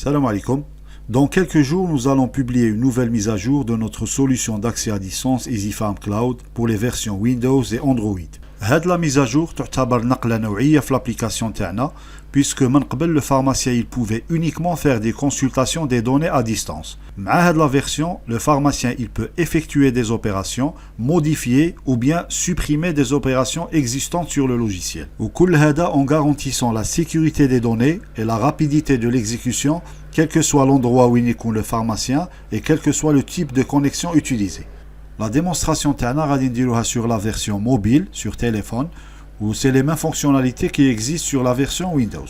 Salam alaikum. Dans quelques jours, nous allons publier une nouvelle mise à jour de notre solution d'accès à distance EasyFarm Cloud pour les versions Windows et Android. هاد la mise à jour تعتبر نقلة نوعية في l'application تاعنا puisque من قبل le pharmacien il pouvait uniquement faire des consultations des données à distance. مع هاد la version, le pharmacien il peut effectuer des opérations, modifier ou bien supprimer des opérations existantes sur le logiciel. وكل هذا en garantissant la sécurité des données et la rapidité de l'exécution, quel que soit l'endroit où il est le pharmacien et quel que soit le type de connexion utilisé. La démonstration تاعنا غادي نديروها sur la version mobile, sur téléphone, où c'est les mêmes fonctionnalités qui existent sur la version Windows.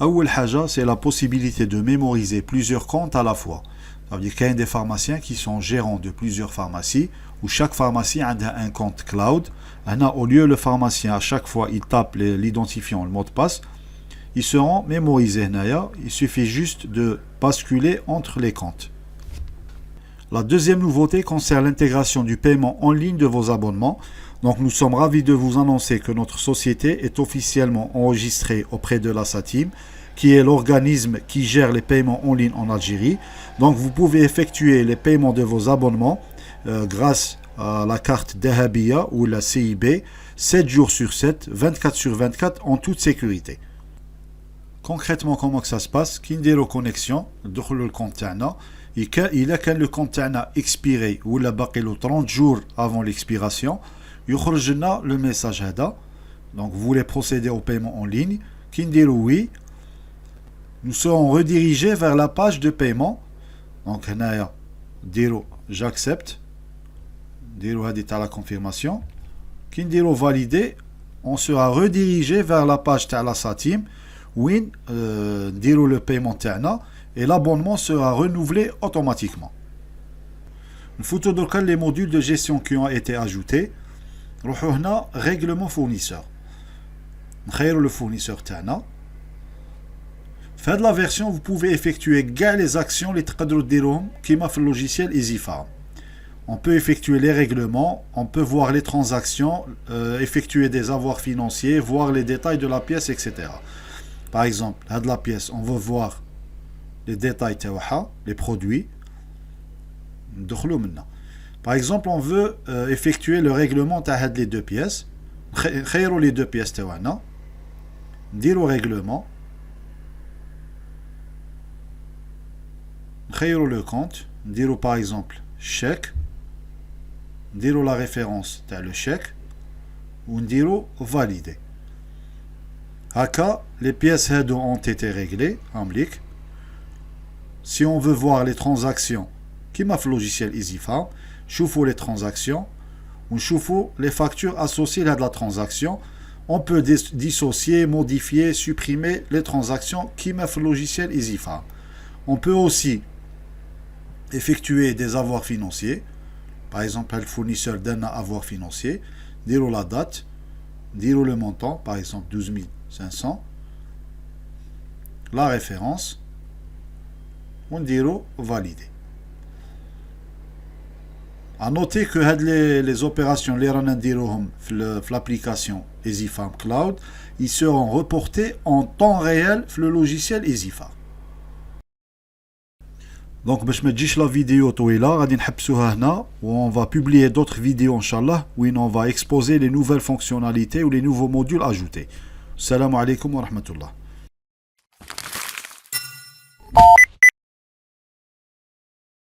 أول حاجة, c'est la possibilité de mémoriser plusieurs comptes à la fois. Ça veut dire qu'il y a des pharmaciens qui sont gérants de plusieurs pharmacies, où chaque pharmacie a un compte cloud. Au lieu le pharmacien, à chaque fois, il tape l'identifiant, le mot de passe, ils seront mémorisés. Il suffit juste de basculer entre les comptes. La deuxième nouveauté concerne l'intégration du paiement en ligne de vos abonnements. Donc nous sommes ravis de vous annoncer que notre société est officiellement enregistrée auprès de la SATIM, qui est l'organisme qui gère les paiements en ligne en Algérie. Donc vous pouvez effectuer les paiements de vos abonnements grâce à la carte Dahabia ou la CIB 7 jours sur 7, 24 sur 24 en toute sécurité. Concrètement, comment que ça se passe? Qui نديرو connexion, ندخلو le compte تاعنا. Il a quand le compte تاعنا expiré ou la باقي له 30 jours avant l'expiration, يخرج لنا le message هذا. Donc vous voulez procéder au paiement en ligne, qui نديرو oui, nous serons redirigés vers la page de paiement. Donc هنايا نديرو j'accepte, نديرو هذه تاع la confirmation, qui نديرو valider, on sera redirigé vers la page تاع la SATIM وين نديرو le paiement تاعنا et l'abonnement sera renouvelé automatiquement. نفوتو دركا les modules de gestion qui ont été ajoutés. نروحو هنا règlement fournisseur, نخيرو le fournisseur تاعنا. في هاد la version vous pouvez effectuer كاع les actions اللي تقدروا ديروهم كيما في logiciel EasyFarm. On peut effectuer les règlements, on peut voir les transactions, effectuer des avoirs financiers, voir les détails de la pièce, etc. Par exemple, là de la pièce, on veut voir les détails, les produits. Par exemple, on veut effectuer le règlement de les deux pièces. Les deux pièces, dire au règlement. Le compte, dire par exemple chèque, dire la référence de le chèque, ou dire valider. Haka, les pièces ont été réglées, amlik. Si on veut voir les transactions, qui m'a fait le logiciel EasyFarm, choufou les transactions, on choufou les factures associées à la transaction. On peut dissocier, modifier, supprimer les transactions qui m'a fait le logiciel EasyFarm. On peut aussi effectuer des avoirs financiers. Par exemple, le fournisseur d'un avoir financier, dire la date, dire le montant, par exemple 12 500, la référence, on dirait valider. À noter que les opérations les l'application EasyFarm Cloud, ils seront reportés en temps réel sur le logiciel EasyFarm. Donc باش ما تجيش la vidéo طويلة غادي نحبسوها هنا on va publier d'autres vidéos inchallah où on va exposer les nouvelles fonctionnalités ou les nouveaux modules ajoutés. Salam alaikum wa rahmatullah.